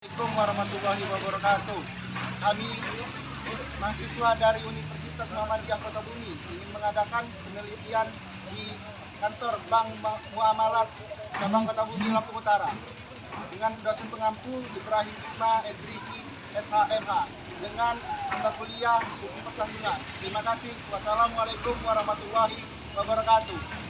Assalamualaikum warahmatullahi wabarakatuh. Kami mahasiswa dari Universitas Muhammadiyah Kota Bumi ingin mengadakan penelitian di kantor Bank Muamalat Cabang Kota Bumi Lampung Utara dengan dosen pengampu Ibrahim Hikmah Edrisi SHMH dengan mata kuliah Hukum Pertanggungan. Terima kasih. Wassalamualaikum warahmatullahi wabarakatuh.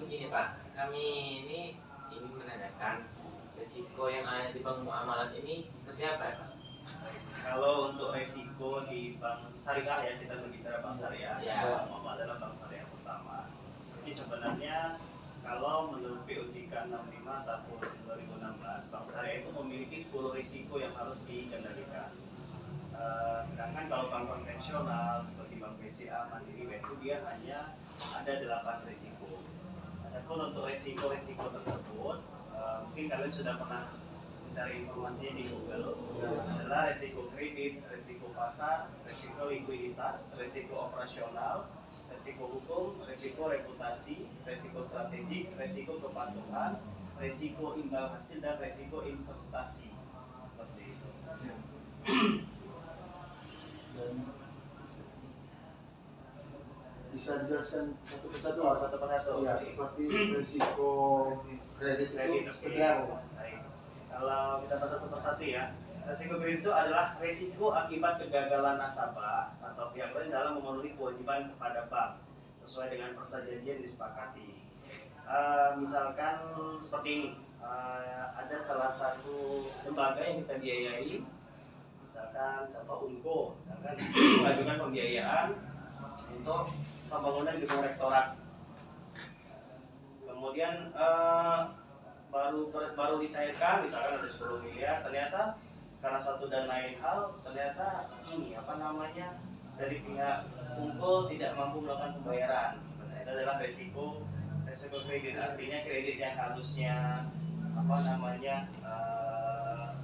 Begini Pak, kami ini ingin menanyakan risiko yang ada di bank muamalat ini seperti apa ya Pak? Kalau untuk resiko di bank syariah ya, kita berbicara bank syariah, Ya. Bank adalah bank syariah pertama. Jadi sebenarnya kalau menurut POJK 65 tahun 2016, bank syariah itu memiliki 10 risiko yang harus dikendalikan. Sedangkan kalau bank konvensional seperti Bank BCA, Mandiri, BNI dia hanya ada 8 risiko. Adapun untuk risiko-risiko tersebut, mungkin kalian sudah pernah mencari informasinya di Google, adalah risiko kredit, risiko pasar, risiko likuiditas, risiko operasional, risiko hukum, risiko reputasi, risiko strategik, risiko kepatuhan, risiko imbal hasil, dan risiko investasi. Seperti itu. Bisa dijelaskan satu persatu? Satu persatu. Ya, seperti risiko kredit itu seperti oke. apa? Baik. Kalau kita bahas satu persatu ya, risiko kredit itu adalah risiko akibat kegagalan nasabah atau pihak lain dalam memenuhi kewajiban kepada bank sesuai dengan perjanjian yang disepakati. Misalkan seperti ini, ada salah satu lembaga yang kita biayai, misalkan contoh Unko, misalkan mengajukan pembiayaan untuk pembangunan gedung rektorat. Kemudian baru dicairkan, misalkan ada 10 miliar, ternyata karena satu dan lain hal, ternyata ini dari pihak Unko tidak mampu melakukan pembayaran. Sebenarnya itu adalah resiko kredit, artinya kredit yang harusnya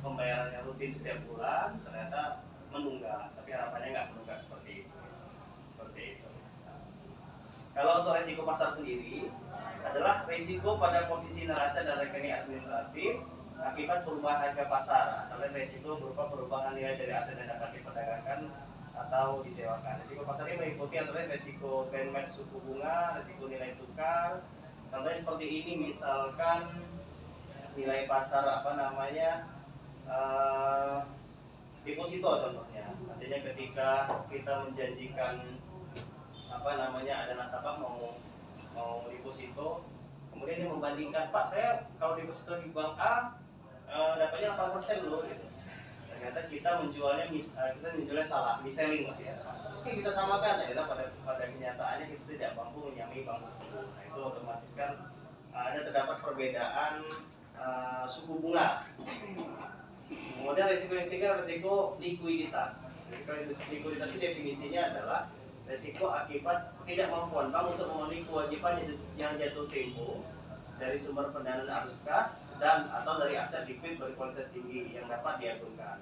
pembayarannya rutin setiap bulan ternyata menunggak, tapi harapannya nggak menunggak seperti itu. Kalau untuk risiko pasar sendiri adalah risiko pada posisi neraca dan rekening administratif akibat perubahan harga pasar, atau risiko berupa perubahan nilai dari aset yang dapat diperdagangkan atau disewakan. Risiko pasar ini meliputi antara risiko benchmark suku bunga, risiko nilai tukar. Contohnya seperti ini, misalkan nilai pasar deposito contohnya. Artinya ketika kita menjanjikan ada nasabah mau deposito, kemudian dia membandingkan, Pak, saya kalau deposito di bank A dapatnya 8% loh gitu. Ternyata kita menjualnya salah, mis-selling lah ya. Oke, kita samakan, ternyata pada kenyataannya kita tidak mampu menyamai bank tersebut. Nah, itu otomatis kan terdapat perbedaan suku bunga. Kemudian risiko yang ketiga, risiko likuiditas. Risiko likuiditas itu definisinya adalah risiko akibat ketidakmampuan bank untuk memenuhi kewajiban yang jatuh tempo dari sumber pendanaan arus kas dan atau dari aset likuid berkualitas tinggi yang dapat diagunkan.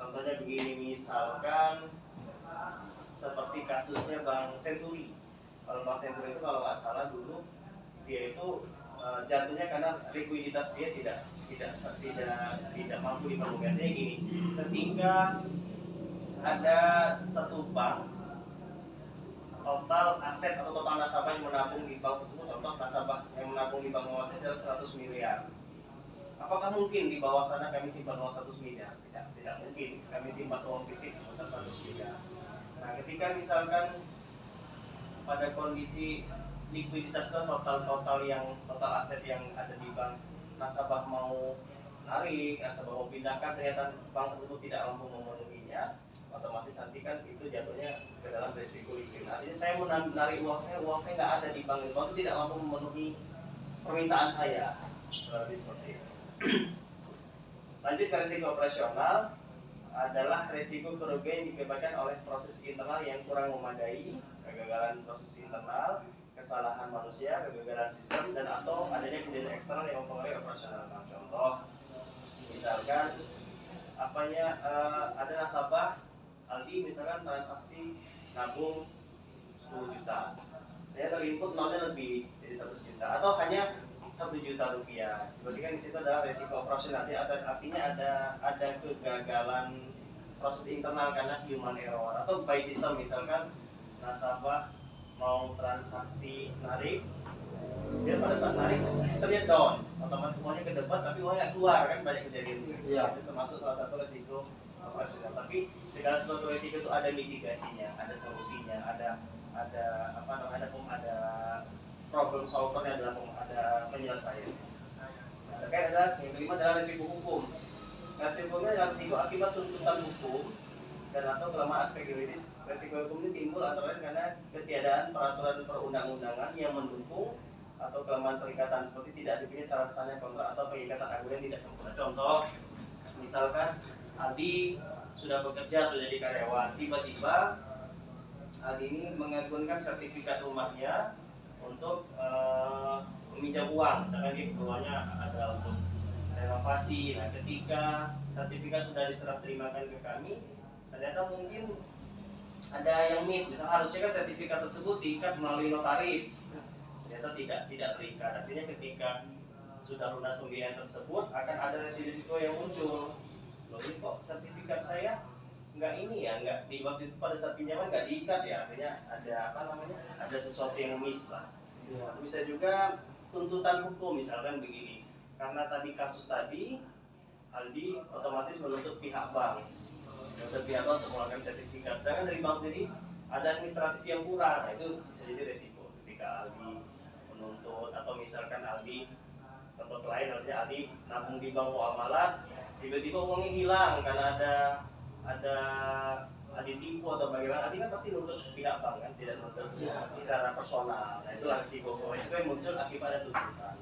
Contohnya begini, misalkan seperti kasusnya Bank Senturi. Kalau Bank Senturi itu kalau nggak salah dulu dia itu jatuhnya karena likuiditas dia tidak mampu dibangun. Artinya gini, ketika ada satu bank, total aset atau total nasabah yang menabung di bank tersebut, contoh nasabah yang menabung di bank muamalat adalah 100 miliar. Apakah mungkin di bawah sana kami simpan uang 100 miliar? Tidak mungkin. Kami simpan uang fisik sebesar 100 miliar. Nah, ketika misalkan pada kondisi likuiditas total aset yang ada di bank, nasabah mau narik, nasabah mau pindahkan, ternyata bank tersebut tidak mampu memenuhinya, otomatis nanti kan itu jatuhnya ke dalam risiko likuid. Artinya saya mau menarik uang saya nggak ada di bank itu tidak mampu memenuhi permintaan saya. Lebih seperti itu. Lanjut ke risiko operasional, adalah risiko kerugian yang diakibatkan oleh proses internal yang kurang memadai, kegagalan proses internal, kesalahan manusia, kegagalan sistem, dan atau adanya kejadian eksternal yang mempengaruhi operasional. Contoh, misalkan ada nasabah Aldi misalkan transaksi nabung 100 juta atau hanya 1 juta rupiah. Berarti kan di situ adalah resiko operasional, artinya ada kegagalan proses internal karena human error atau by system. Misalkan nasabah mau transaksi narik, dia pada saat narik sistemnya down, otomatis semuanya ke depan tapi uangnya nggak keluar, kan banyak kejadian. Iya. Itu termasuk salah satu resiko operasional. Tapi segala sesuatu resiko itu ada mitigasinya, ada solusinya, ada problem solvernya, ada penyelesaian. Terkait adalah yang kelima adalah risiko hukum. Resikonya adalah risiko akibat tuntutan hukum dan atau kelemahan aspek yuridis. Risiko hukum ini timbul antara lain karena ketiadaan peraturan perundang-undangan yang mendukung atau kelemahan perikatan seperti tidak dipunyai syarat sahnya kontrak atau pengikatan agudan tidak sempurna. Contoh, misalkan Aldi sudah bekerja, sudah jadi karyawan, tiba-tiba Aldi ini mengagunkan sertifikat rumahnya untuk meminjam uang, misalkan dia keperluannya ada untuk renovasi. Nah, ketika sertifikat sudah diserah terimakan ke kami, ternyata mungkin ada yang miss. Misalnya harusnya kan sertifikat tersebut diikat melalui notaris, ternyata tidak terikat. Artinya ketika sudah lunas pembiayaan tersebut akan ada resiko yang muncul. Loh, ini kok sertifikat saya nggak di waktu itu pada saat pinjaman nggak diikat ya, artinya ada sesuatu yang miss lah. Bisa juga tuntutan hukum, misalkan begini, karena tadi kasus tadi Aldi otomatis menuntut pihak bank untuk mengeluarkan sertifikat, sedangkan dari bank sendiri ada administratif yang kurang. Nah, itu bisa jadi resiko ketika Aldi menuntut, atau misalkan Aldi, contoh lain artinya Aldi nabung di bank muamalat, tiba-tiba uangnya hilang karena ada ditipu atau bagaimana. Aldi kan pasti nuntut pihak bank kan, tidak nuntut secara personal. Nah, itulah risiko yang muncul akibat ada tuntutan.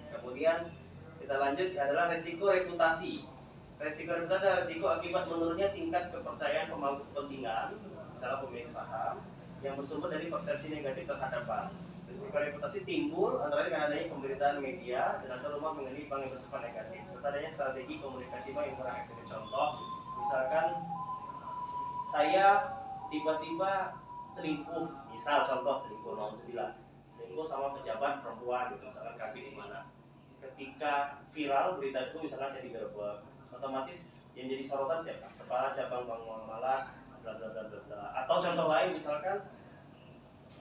Kemudian kita lanjut adalah resiko reputasi. Resiko reputasi adalah resiko akibat menurunnya tingkat kepercayaan pemangku kepentingan, misalnya pemilik saham, yang bersumber dari persepsi negatif terhadap bank. Risiko reputasi timbul antara lain karena adanya pemberitaan media dan atau rumah mengenai bank yang bersifat negatif, serta adanya strategi komunikasi bank yang kurang efektif. Contoh, misalkan saya tiba-tiba selingkuh, misal contoh selingkuh sama pejabat perempuan gitu, misalkan kabin di mana. Ketika viral berita itu, misalkan saya digerebek, otomatis yang jadi sorotan siapa? Kepala cabang bank muamalah, bla bla bla bla bla. Atau contoh lain, misalkan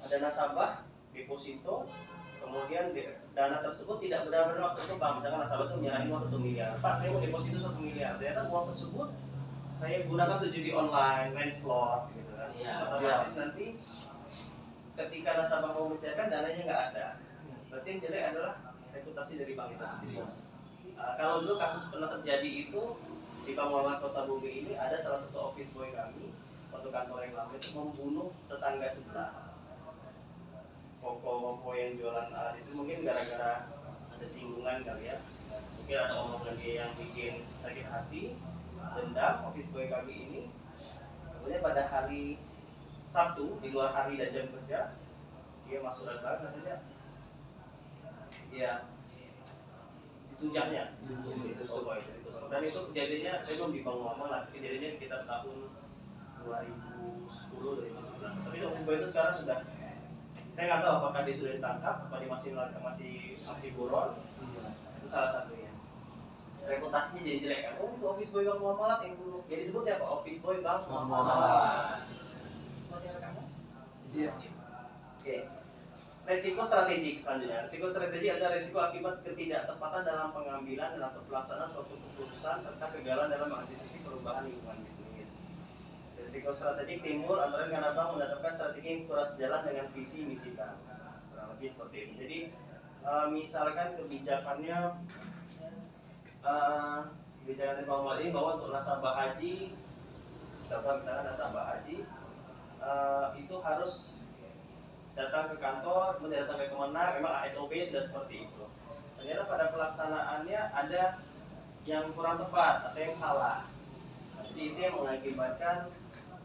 ada nasabah deposito, kemudian dana tersebut tidak benar-benar masuk ke bank. Misalkan nasabah itu menyerahin uang 1 miliar, Pak saya mau deposito 1 miliar, ternyata uang tersebut saya gunakan untuk judi online, main slot gitu kan. Otomatis nanti ketika nasabah mau mencairkan dananya nggak ada. Berarti yang jelek adalah reputasi dari bank itu sendiri. Kalau dulu kasus pernah terjadi itu di Bank Muamalat Kota Bumi ini, ada salah satu office boy kami waktu kantor yang lama itu membunuh tetangga sebelah. Koko yang jualan listrik, mungkin gara-gara ada singgungan kali ya, mungkin ada omongan dia yang bikin sakit hati, dendam office boy kami ini. Kemudian pada hari Sabtu di luar hari dan jam kerja, dia masuk datang katanya dia ditunjaknya, ditusuk. Dan itu kejadiannya, saya belum di Bank Muamalat, kejadiannya sekitar tahun 2010-2011. Tapi office boy itu sekarang sudah, saya nggak tahu apakah dia sudah ditangkap, apa dia masih buron. Itu salah satunya. Reputasinya jadi jelek kan. Oh, itu office boy Bank Muamalat yang dulu. Jadi disebut siapa? Office boy Bank Muamalat. Masih ada kamu? Iya. Oke. Resiko strategik selanjutnya. Resiko strategik adalah resiko akibat ketidaktepatan dalam pengambilan dan atau pelaksanaan suatu keputusan serta kegagalan dalam mengantisipasi perubahan lingkungan bisnis. Risiko strategik timbul antara karena bank menetapkan strategi yang kurang sejalan dengan visi misi bank. Kurang lebih seperti ini. Jadi misalkan kebijakannya kebijakan dari Bank Muamalat ini bahwa untuk nasabah haji, misalkan nasabah haji itu harus datang ke kantor, kemudian datang ke Kemenang, memang SOP-nya sudah seperti itu. Ternyata pada pelaksanaannya ada yang kurang tepat atau yang salah. Jadi itu yang mengakibatkan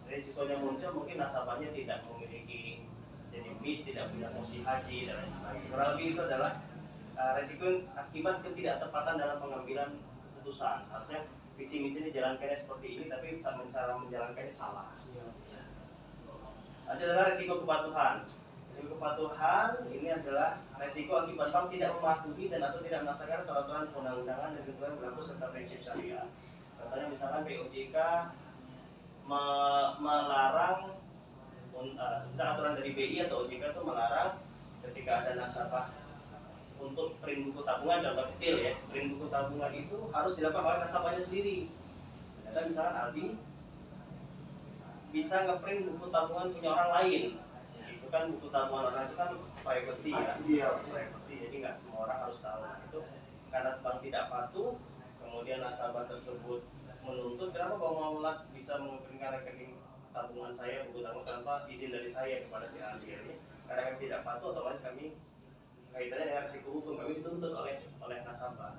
risikonya muncul, mungkin nasabahnya tidak memiliki, jadi miss, tidak punya fungsi haji dan lain sebagainya. Kurang lebih itu adalah risiko akibat ketidaktepatan dalam pengambilan keputusan. Harusnya visi misi dijalankannya seperti ini, tapi cara menjalankannya salah. Ada adalah risiko kepatuhan. Kepatuhan ini adalah resiko akibat bank tidak mematuhi dan atau tidak melaksanakan peraturan perundang-undangan dan ketentuan berlaku serta prinsip syariah. Contohnya misalkan POJK melarang aturan dari BI atau OJK itu melarang ketika ada nasabah untuk print buku tabungan, contoh kecil ya, print buku tabungan itu harus dilakukan oleh nasabahnya sendiri. Ternyata misalkan Aldi bisa ngeprint buku tabungan punya orang lain, itu kan buku tabungan orang itu kan privacy ya, privacy, jadi nggak semua orang harus tahu. Itu karena bank tidak patuh, kemudian nasabah tersebut menuntut, kenapa Bank Muamalat bisa mengeprintkan rekening tabungan saya, buku tabungan tanpa izin dari saya kepada si Aldi ini? Karena kami tidak patuh, otomatis kami kaitannya dengan risiko hukum, kami dituntut oleh nasabah.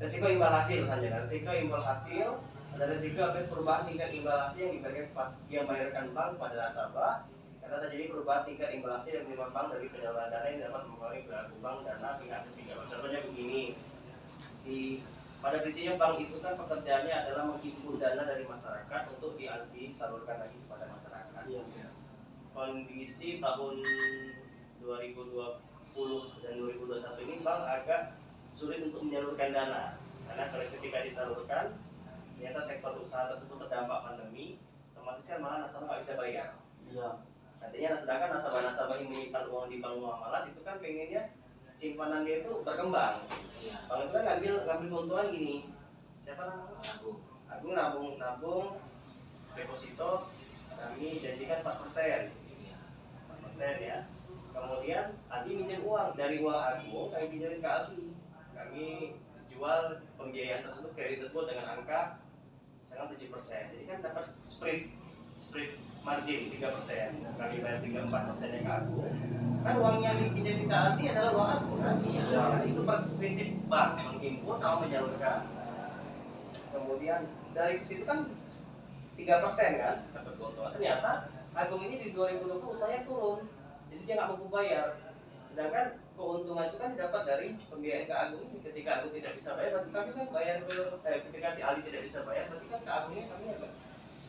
Risiko imbal hasil saja, risiko imbal hasil ada risiko akibat perubahan tingkat imbal hasil yang bayarkan bank pada nasabah karena terjadi perubahan tingkat imbal hasil yang diterima bank dari penyaluran dana yang dapat mempengaruhi perilaku bank dana pihak ketiga. Contohnya begini, pada prinsipnya bank itu kan pekerjaannya adalah menghimpun dana dari masyarakat untuk disalurkan lagi kepada masyarakat. Kondisi tahun 2020 dan 2021 ini bank agak sulit untuk menyalurkan dana karena ketika disalurkan ternyata sektor usaha tersebut terdampak pandemi, otomatis kan malah nasabah nggak bisa bayar. Artinya sedangkan nasabah-nasabah yang menyimpan uang di bank muamalat itu kan pengennya simpanan dia itu berkembang. Bank itu kan ngambil keuntungan gini, siapa namanya? Agung nabung deposito kami janjikan 4%. 4% ya. Kemudian Adi minjem uang dari uang Agung, kami pinjemin ke Asli. Kami jual pembiayaan tersebut, kredit tersebut dengan angka misalkan 7%. Jadi kan dapat spread margin 3%. Kami bayar 3-4% ke Agung. Kan uang yang dipinjemin ke Adi adalah uang Agung kan? Ya. Itu prinsip bank, menghimpun atau menyalurkan. Kemudian dari situ kan 3% kan dapat keuntungan. Ternyata Agung ini di 2020 usahanya turun. Jadi dia nggak mampu bayar. Sedangkan keuntungan itu kan didapat dari pembiayaan ke Agung ini. Ketika Agung tidak bisa bayar, berarti kami kan bayar ketika si Ali tidak bisa bayar, berarti kan ke Agungnya kami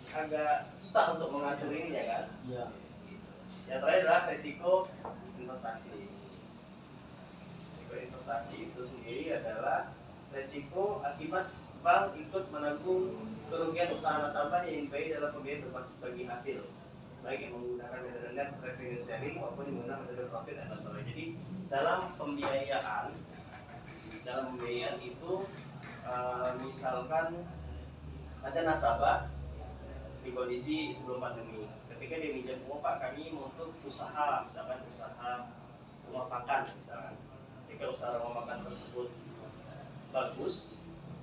agak susah untuk mengatur ini ya kan. Iya. Yang terakhir adalah risiko investasi. Risiko investasi itu sendiri adalah risiko akibat bank ikut menanggung kerugian usaha nasabah yang dibayar dalam pembiayaan berbasis bagi hasil, baik yang menggunakan metode net revenue sharing maupun yang menggunakan metode profit and loss sharing. Jadi dalam pembiayaan itu misalkan ada nasabah di kondisi sebelum pandemi, ketika dia minjam uang, Pak kami untuk usaha, misalkan usaha rumah makan misalkan, ketika usaha rumah makan tersebut bagus,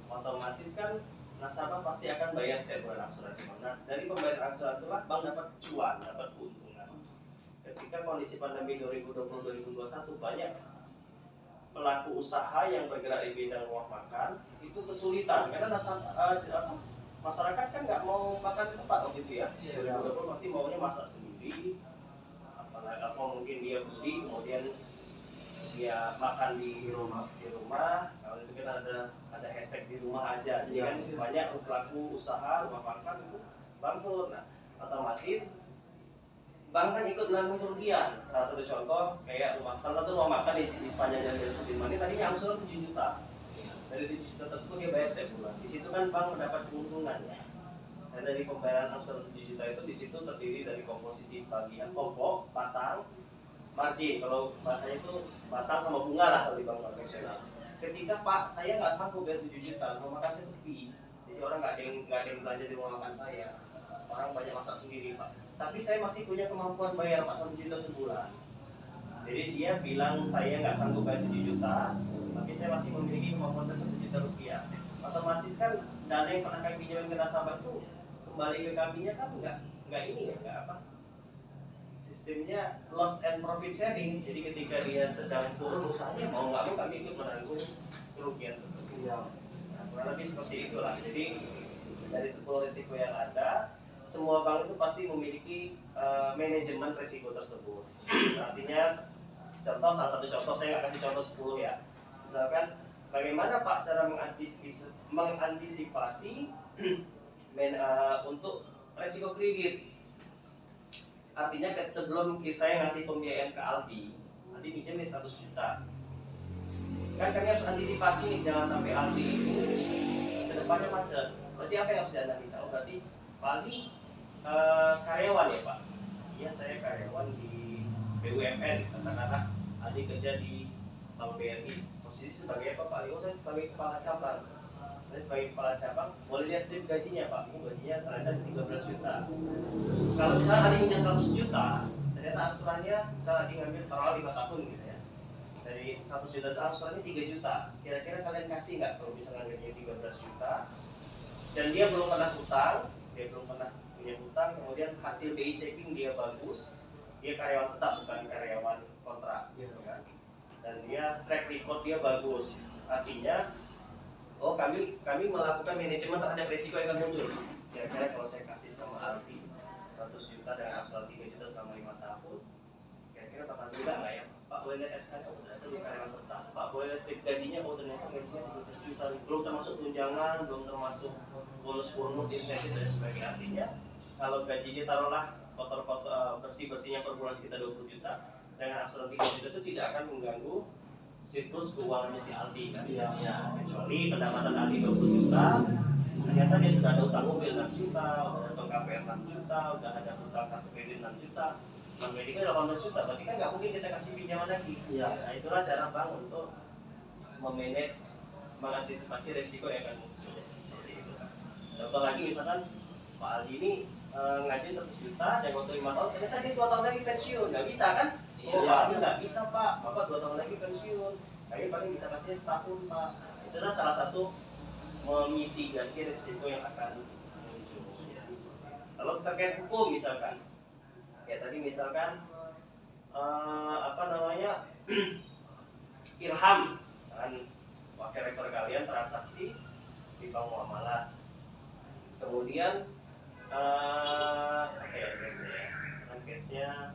otomatis kan nasabah pasti akan bayar setiap bulan angsuran. Nah, dari pembayaran angsuran itulah bank dapat cuan, dapat keuntungan. Ketika kondisi pandemi 2020-2021 banyak pelaku usaha yang bergerak di bidang rumah makan itu kesulitan karena masyarakat kan nggak mau makan di tempat waktu itu ya. 2020 pasti maunya masak sendiri, apalagi mungkin dia beli kemudian dia makan di rumah. Kalau itu kan ada hashtag di rumah aja, jadi kan banyak pelaku usaha rumah makan itu bangkrut. Nah, otomatis bank kan ikut menanggung kerugian. Salah satu contoh kayak salah satu rumah makan di sepanjang Jalan Sudirman ini tadinya angsuran 7 juta. Dari 7 juta tersebut dia bayar setiap bulan. Di situ kan bank mendapat keuntungan ya. Dan dari pembayaran angsuran 7 juta itu di situ terdiri dari komposisi bagian pokok, batang, margin. Kalau bahasanya itu batang sama bunga lah kalau di bank konvensional. Ketika Pak saya nggak sanggup bayar 7 juta, rumah makan saya sepi. Jadi orang nggak ada yang belanja di rumah makan saya. Orang banyak masak sendiri Pak. Tapi saya masih punya kemampuan bayar Pak 1 juta sebulan. Jadi dia bilang saya nggak sanggup bayar 7 juta, tapi saya masih memiliki kemampuan bayar 1 juta rupiah. Otomatis kan dana yang pernah kami pinjam ke nasabah itu kembali ke kaminya kan nggak ini ya, nggak apa? Sistemnya loss and profit sharing. Jadi ketika dia sedang turun usahanya, mau nggak mau kami ikut menanggung kerugian tersebut. Nah, kurang lebih seperti itulah. Jadi dari 10 risiko yang ada, semua bank itu pasti memiliki manajemen risiko tersebut. Artinya, salah satu contoh, saya nggak kasih contoh 10 ya. Misalkan, bagaimana Pak cara mengantisipasi untuk risiko kredit? artinya sebelum saya ngasih pembiayaan ke Aldi minjem nih 100 juta. Kan kami harus antisipasi nih, jangan sampai Aldi itu kedepannya macet. Berarti apa yang harus dianalisa? Oh berarti Pak Aldi karyawan ya Pak? Iya saya karyawan di BUMN, katakanlah Aldi kerja di Bank BRI. Posisi sebagai apa Pak Aldi? Oh saya sebagai kepala cabang. Saya sebagai kepala cabang, boleh lihat slip gajinya Pak. Ini gajinya ternyata 13 juta. Kalau misalnya Aldi minjem 100 juta, ternyata asurannya misalnya Aldi ngambil taruh 5 tahun gitu ya. Dari 100 juta itu asurannya 3 juta. Kira-kira kalian kasih nggak kalau misalnya gajinya 13 juta? Dan dia belum pernah hutang, dia belum pernah punya hutang, kemudian hasil BI checking dia bagus, dia karyawan tetap bukan karyawan kontrak gitu kan. Dan dia track record dia bagus. Artinya oh kami melakukan manajemen terhadap risiko yang akan muncul. Kira-kira kalau saya kasih sama Aldi 100 juta dengan asuran 3 juta selama 5 tahun, kira-kira bakal tidak nggak ya? Pak boleh lihat SK, oh ternyata dia karyawan tetap. Pak boleh lihat slip gajinya, oh ternyata gajinya 13 juta. Belum termasuk tunjangan, belum termasuk bonus-bonus, insentif dan sebagainya. Artinya kalau gaji dia taruhlah kotor-kotor bersih-bersihnya per bulan sekitar 20 juta, dengan asuran 3 juta itu tidak akan mengganggu siklus keuangannya si Aldi kan? Kecuali pendapatan Aldi 20 juta, ternyata dia sudah ada utang mobil 6 juta, udah ada utang KPR 6 juta, udah ada utang kartu kredit 6 juta, Bank BRI kan 18 juta, berarti kan nggak mungkin kita kasih pinjaman lagi. Nah itulah cara Bank untuk memanage, mengantisipasi resiko yang akan muncul seperti itu. Contoh lagi misalkan Pak Aldi ini ngajuin 100 juta, jangka waktu 5 tahun, ternyata dia 2 tahun lagi pensiun, nggak bisa kan? Oh Pak Aldi nggak bisa Pak, Bapak 2 tahun lagi pensiun, kami paling bisa kasih setahun Pak. Itulah salah satu memitigasi risiko yang akan muncul. Kalau terkait hukum misalkan, ya tadi misalkan Irham kan wakil rektor kalian transaksi di bank muamalah, kemudian case-nya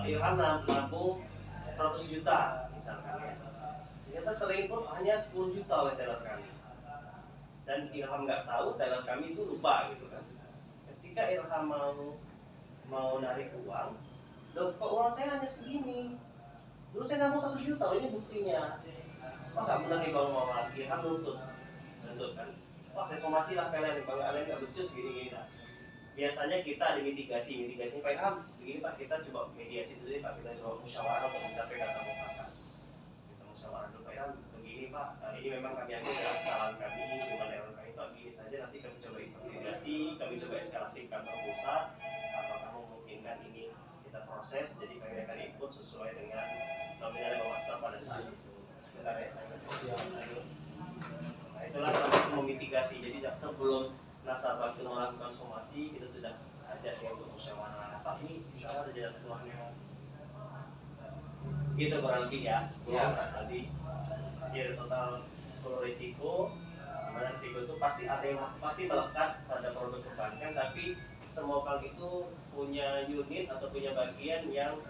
Ilham nabung 100 juta misalkan ya. Ternyata terinput hanya 10 juta oleh teller kami. Dan Ilham nggak tahu, teller kami itu lupa gitu kan. Ketika Ilham mau narik uang, loh kok uang saya hanya segini? Dulu saya nabung 1 juta, ini buktinya. Wah nggak benar nih kalau mau Ilham nuntut kan. Wah saya somasi lah kalian, kalau kalian nggak becus gini-gini lah. Biasanya kita ada mitigasinya Pak Ilham, begini Pak, kita coba mediasi dulu ya Pak, kita coba musyawarah untuk mencapai kata mufakat. Kita musyawarah dulu Pak Ilham, begini Pak, ini memang kami akui dalam kesalahan kami, cuma error kami Pak, begini saja, nanti kami coba investigasi, kami coba eskalasi ke kantor pusat, apakah memungkinkan ini kita proses, jadi kami akan input sesuai dengan nominal yang memasukkan pada saat itu. Bentar ya, nah itulah salah satu memitigasi, jadi sebelum nasabah itu melakukan somasi, kita sudah ajak dia untuk musyawarah. Tapi musyawarah ada jalan keluarnya. Itu berarti ya. Tadi dia ada total 10 risiko. Mana risiko itu pasti ada yang pasti melekat pada produk perbankan, tapi semua bank itu punya unit atau punya bagian yang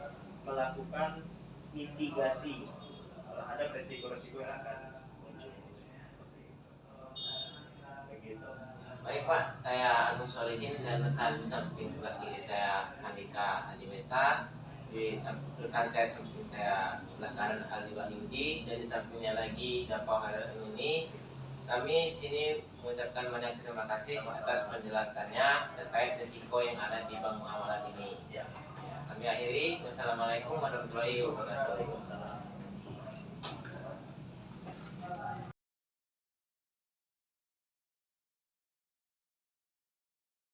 melakukan mitigasi terhadap risiko-risiko yang akan muncul. Begitu. Baik Pak, saya Agung Solihin dan rekan di samping sebelah kiri saya Andika Adimesa, di rekan saya samping saya sebelah kanan Aldi Wahyudi, dan di sampingnya lagi Dapo Haruni. Kami di sini mengucapkan banyak terima kasih atas penjelasannya terkait risiko yang ada di bank muamalah ini. Kami akhiri, wassalamualaikum warahmatullahi wabarakatuh.